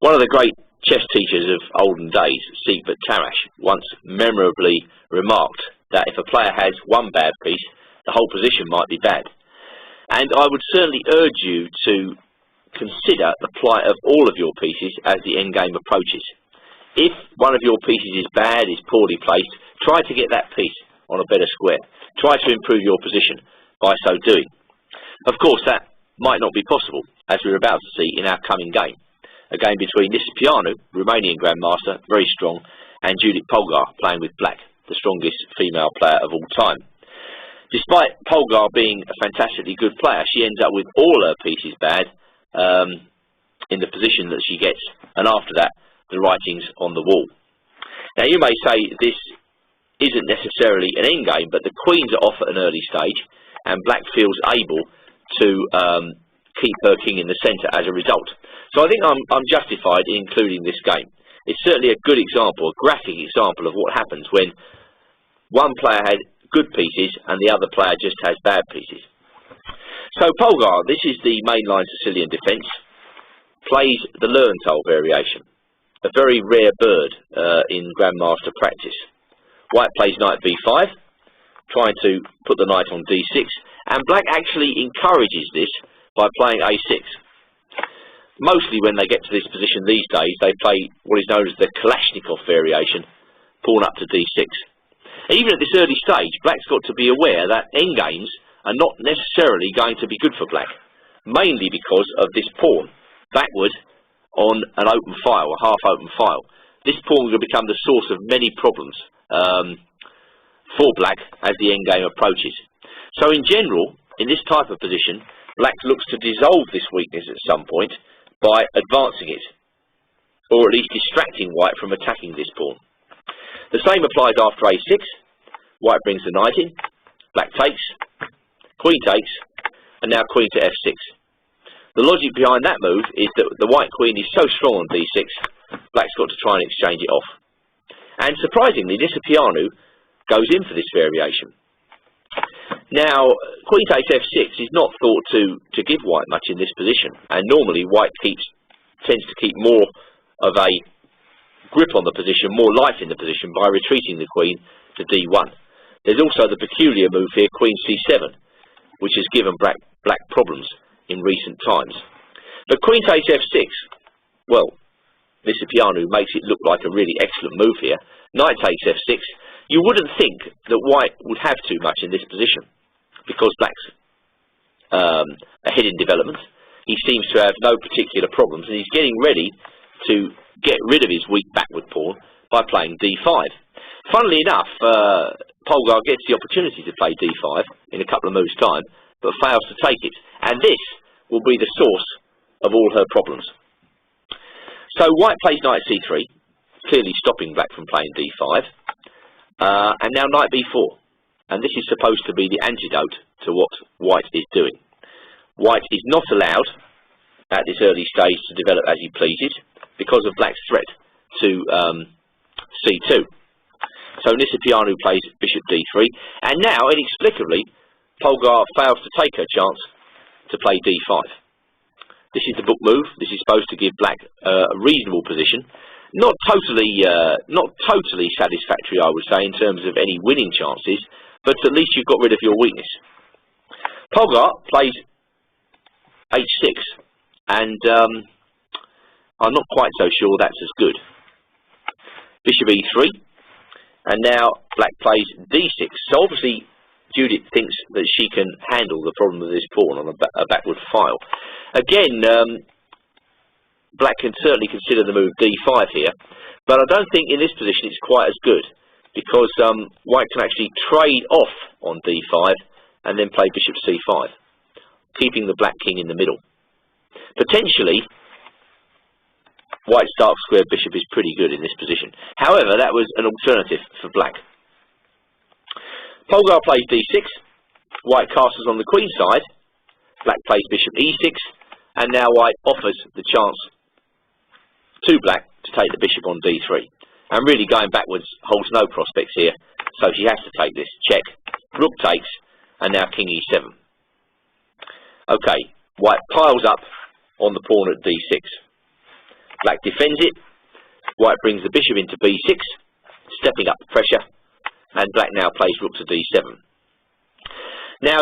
One of the great chess teachers of olden days, Siegbert Tarrasch, once memorably remarked that if a player has one bad piece, the whole position might be bad. And I would certainly urge you to consider the plight of all of your pieces as the endgame approaches. If one of your pieces is bad, is poorly placed, try to get that piece on a better square. Try to improve your position by so doing. Of course, that might not be possible, as we're about to see in our coming game. A game between Nisipianu, Romanian Grandmaster, very strong, and Judith Polgar, playing with black, the strongest female player of all time. Despite Polgar being a fantastically good player, she ends up with all her pieces bad in the position that she gets, and after that, the writing's on the wall. Now, you may say this isn't necessarily an endgame, but the queens are off at an early stage, and black feels able to keep her king in the centre as a result. So I think I'm justified in including this game. It's certainly a good example, a graphic example of what happens when one player has good pieces and the other player just has bad pieces. So Polgar, this is the mainline Sicilian defence, plays the Löwenthal variation, a very rare bird in Grandmaster practice. White plays knight b5, trying to put the knight on d6, and black actually encourages this by playing a6. Mostly when they get to this position these days, they play what is known as the Kalashnikov variation, pawn up to d6. Even at this early stage, black's got to be aware that endgames are not necessarily going to be good for black, mainly because of this pawn, backward on an open file, a half-open file. This pawn will become the source of many problems for black as the endgame approaches. So in general, in this type of position, black looks to dissolve this weakness at some point by advancing it, or at least distracting white from attacking this pawn. The same applies after a6. White brings the knight in, black takes, queen takes, and now queen to f6. The logic behind that move is that the white queen is so strong on d6, black's got to try and exchange it off. And surprisingly, Nisipianu goes in for this variation. Now, queen takes f6 is not thought to give white much in this position, and normally white tends to keep more of a grip on the position, more life in the position, by retreating the queen to d1. There's also the peculiar move here, queen c7, which has given black problems in recent times. But queen takes f6, well, Nisipianu makes it look like a really excellent move here. Knight takes f6. You wouldn't think that white would have too much in this position, because black's ahead in development. He seems to have no particular problems, and he's getting ready to get rid of his weak backward pawn by playing d5. Funnily enough, Polgar gets the opportunity to play d5 in a couple of moves' time, but fails to take it. And this will be the source of all her problems. So white plays knight c3, clearly stopping black from playing d5. And now knight b4. And this is supposed to be the antidote to what white is doing. White is not allowed at this early stage to develop as he pleases because of black's threat to c2. So Nisipianu plays bishop d3, and now inexplicably Polgar fails to take her chance to play d5. This is the book move. This is supposed to give black a reasonable position, not totally satisfactory, I would say, in terms of any winning chances, but at least you've got rid of your weakness. Polgar plays h6, and I'm not quite so sure that's as good. Bishop e3, and now black plays d6. So obviously Judith thinks that she can handle the problem of this pawn on a backward file. Again, black can certainly consider the move d5 here, but I don't think in this position it's quite as good, because white can actually trade off on d5 and then play bishop c5, keeping the black king in the middle. Potentially, white's dark square bishop is pretty good in this position. However, that was an alternative for black. Polgar plays d6, white castles on the queen side, black plays bishop e6, and now white offers the chance to black to take the bishop on d3. And really going backwards holds no prospects here, so she has to take this. Check, rook takes, and now king e7. Okay, white piles up on the pawn at d6. Black defends it. White brings the bishop into b6, stepping up the pressure, and black now plays rook to d7. Now,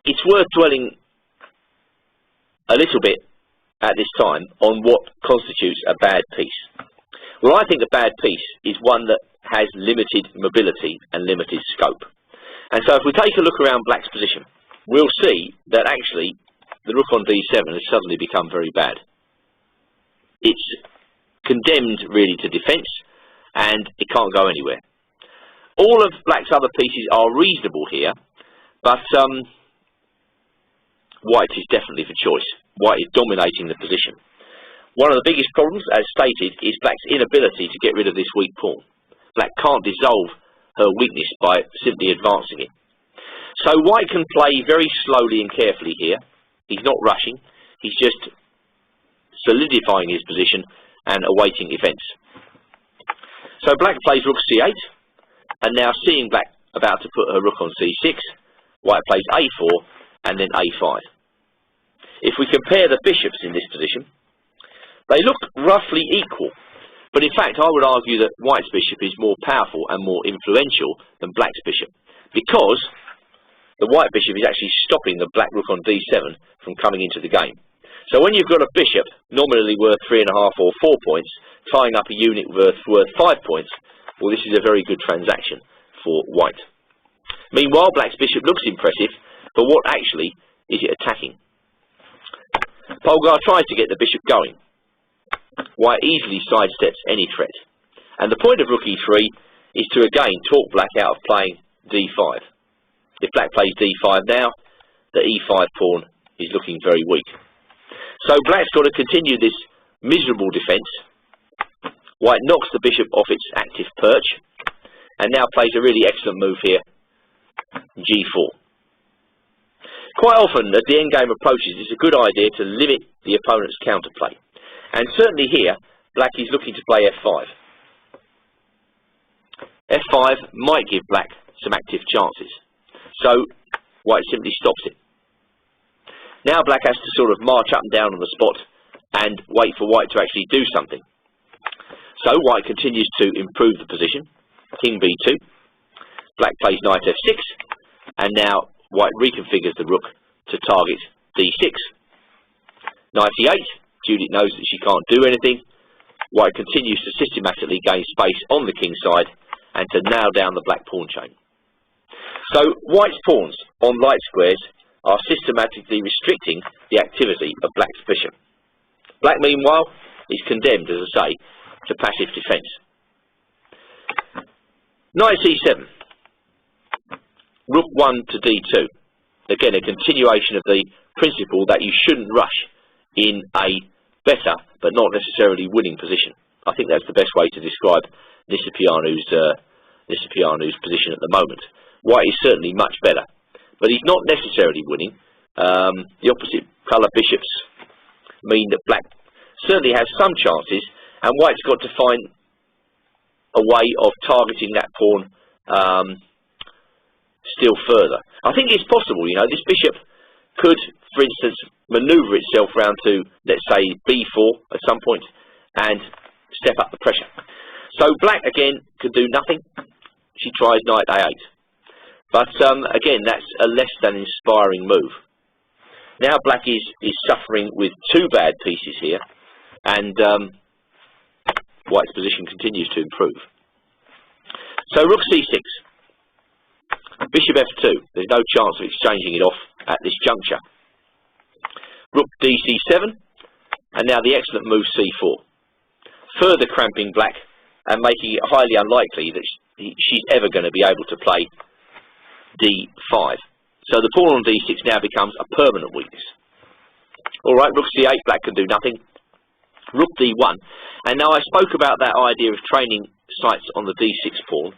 it's worth dwelling a little bit at this time on what constitutes a bad piece. Well, I think a bad piece is one that has limited mobility and limited scope. And so if we take a look around black's position, we'll see that actually the rook on d7 has suddenly become very bad. It's condemned really to defence, and it can't go anywhere. All of black's other pieces are reasonable here, but white is definitely for choice. White is dominating the position. One of the biggest problems, as stated, is black's inability to get rid of this weak pawn. Black can't dissolve her weakness by simply advancing it. So white can play very slowly and carefully here. He's not rushing. He's just solidifying his position and awaiting events. So black plays rook c8, and now seeing black about to put her rook on c6, white plays a4 and then a5. If we compare the bishops in this position, they look roughly equal, but in fact I would argue that white's bishop is more powerful and more influential than black's bishop, because the white bishop is actually stopping the black rook on d7 from coming into the game. So when you've got a bishop nominally worth 3.5 or 4 points, tying up a unit worth 5 points, well, this is a very good transaction for white. Meanwhile, black's bishop looks impressive, but what actually is it attacking? Polgar tries to get the bishop going. White easily sidesteps any threat. And the point of rook e3 is to again talk black out of playing d5. If black plays d5 now, the e5 pawn is looking very weak. So black's got to continue this miserable defence. White knocks the bishop off its active perch, and now plays a really excellent move here, g4. Quite often, as the endgame approaches, it's a good idea to limit the opponent's counterplay. And certainly here, black is looking to play f5. f5 might give black some active chances. So, white simply stops it. Now black has to sort of march up and down on the spot and wait for white to actually do something. So, white continues to improve the position. King b2. Black plays knight f6. And now white reconfigures the rook to target d6. Knight e8. Judith knows that she can't do anything. White continues to systematically gain space on the king side and to nail down the black pawn chain. So white's pawns on light squares are systematically restricting the activity of black's bishop. Black, meanwhile, is condemned, as I say, to passive defence. Knight c7. Rook 1 to d2. Again, a continuation of the principle that you shouldn't rush in a better but not necessarily winning position. I think that's the best way to describe Nisipianu's position at the moment. White is certainly much better, but he's not necessarily winning. The opposite colour bishops mean that black certainly has some chances, and white's got to find a way of targeting that pawn still further. I think it's possible, you know, this bishop could, for instance, manoeuvre itself round to, let's say, b4 at some point and step up the pressure. So black, again, could do nothing. She tries knight a8. But, again, that's a less than inspiring move. Now black is suffering with two bad pieces here, and white's position continues to improve. So rook c6. Bishop f2. There's no chance of exchanging it off at this juncture. Rook dc7, and now the excellent move c4. Further cramping black and making it highly unlikely that she's ever going to be able to play d5. So the pawn on d6 now becomes a permanent weakness. Alright, rook c8, black can do nothing. Rook d1, and now I spoke about that idea of training sights on the d6 pawn.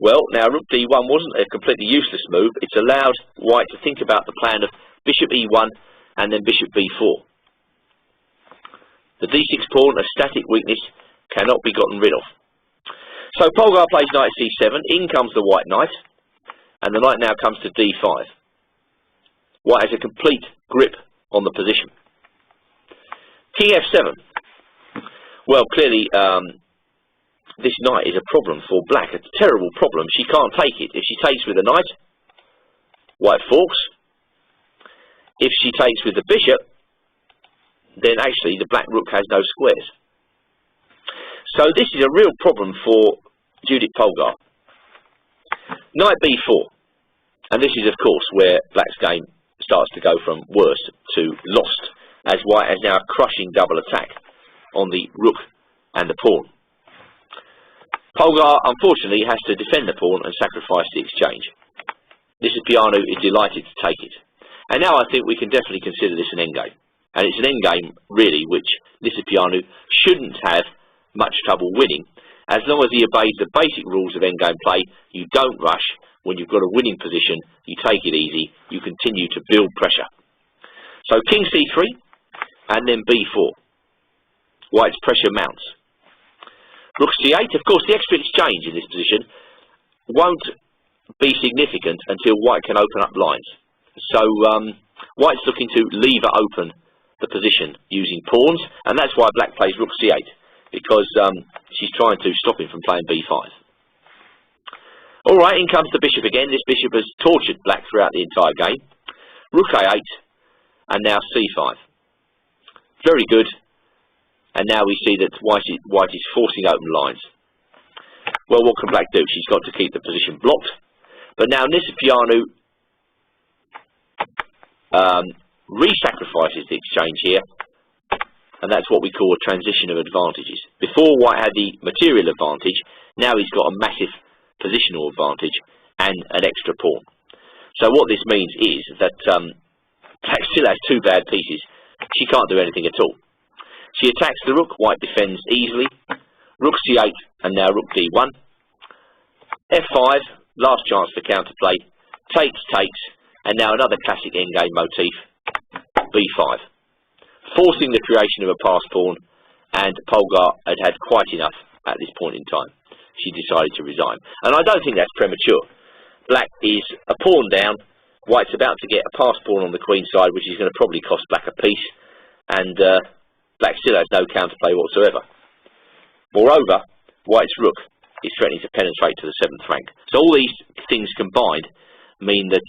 Well, now rook d1 wasn't a completely useless move. It's allowed white to think about the plan of bishop e1 and then bishop b4. The d6 pawn, a static weakness, cannot be gotten rid of. So Polgar plays knight c7, in comes the white knight, and the knight now comes to d5. White has a complete grip on the position. King f7. Well, clearly, this knight is a problem for black, a terrible problem. She can't take it. If she takes with the knight, white forks. If she takes with the bishop, then actually the black rook has no squares. So this is a real problem for Judith Polgar. Knight b4, and this is of course where black's game starts to go from worst to lost, as white has now a crushing double attack on the rook and the pawn. Polgar unfortunately has to defend the pawn and sacrifice the exchange. Nisipianu is delighted to take it, and now I think we can definitely consider this an endgame, and it's an endgame really which Nisipianu shouldn't have much trouble winning. As long as he obeys the basic rules of endgame play, you don't rush. When you've got a winning position, you take it easy, you continue to build pressure. So king c3, and then b4. White's pressure mounts. Rook c8, of course the extra exchange in this position won't be significant until white can open up lines. So white's looking to lever open the position using pawns, and that's why black plays rook c8. Because she's trying to stop him from playing b5. Alright, in comes the bishop again. This bishop has tortured black throughout the entire game. Rook a8, and now c5. Very good. And now we see that white is forcing open lines. Well, what can black do? She's got to keep the position blocked. But now Nisipianu re-sacrifices the exchange here. And that's what we call a transition of advantages. Before white had the material advantage, now he's got a massive positional advantage and an extra pawn. So what this means is that black still has two bad pieces. She can't do anything at all. She attacks the rook, white defends easily. Rook c8 and now rook d1. f5, last chance for counterplay. Takes, and now another classic endgame motif, b5. Forcing the creation of a pass pawn, and Polgar had had quite enough at this point in time. She decided to resign. And I don't think that's premature. Black is a pawn down, white's about to get a pass pawn on the queen side, which is going to probably cost black a piece, and black still has no counterplay whatsoever. Moreover, white's rook is threatening to penetrate to the 7th rank. So all these things combined mean that,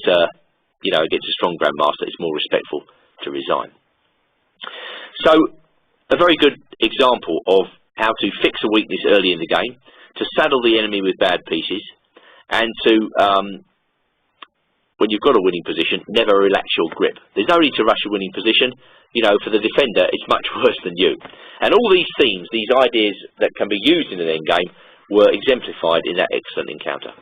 against a strong grandmaster, it's more respectful to resign. So, a very good example of how to fix a weakness early in the game, to saddle the enemy with bad pieces, and to, when you've got a winning position, never relax your grip. There's no need to rush a winning position. For the defender, it's much worse than you. And all these themes, these ideas that can be used in an endgame, were exemplified in that excellent encounter.